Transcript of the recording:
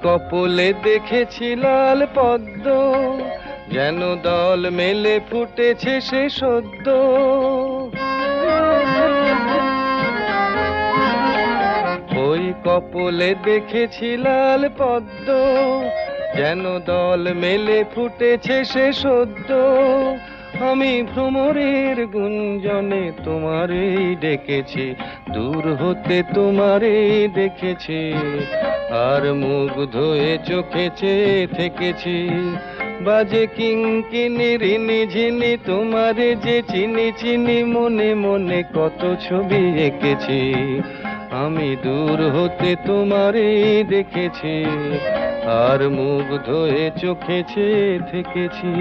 কপলে দেখেছি লাল পদ্ম, যেন দল মেলে ফুটেছে সে সদ্য। ওই কপলে দেখেছি লাল পদ্ম, যেন দল মেলে ফুটেছে সে সদ্য। আমি ভ্রমরের গুঞ্জনে তোমারই ডেকেছি, দূর হতে তোমারই দেখেছি, আর মুগ্ধ হয়ে চোখে চেয়ে থেকেছি। বাজে কিঙ্কিনি রিনি ঝিনি, তোমারে যে চিনি চিনি, মনে মনে কত ছবি এঁকেছি। আমি দূর হতে তোমারই দেখেছি, আর মুগ্ধ হয়ে চোখে চেয়ে থেকেছি।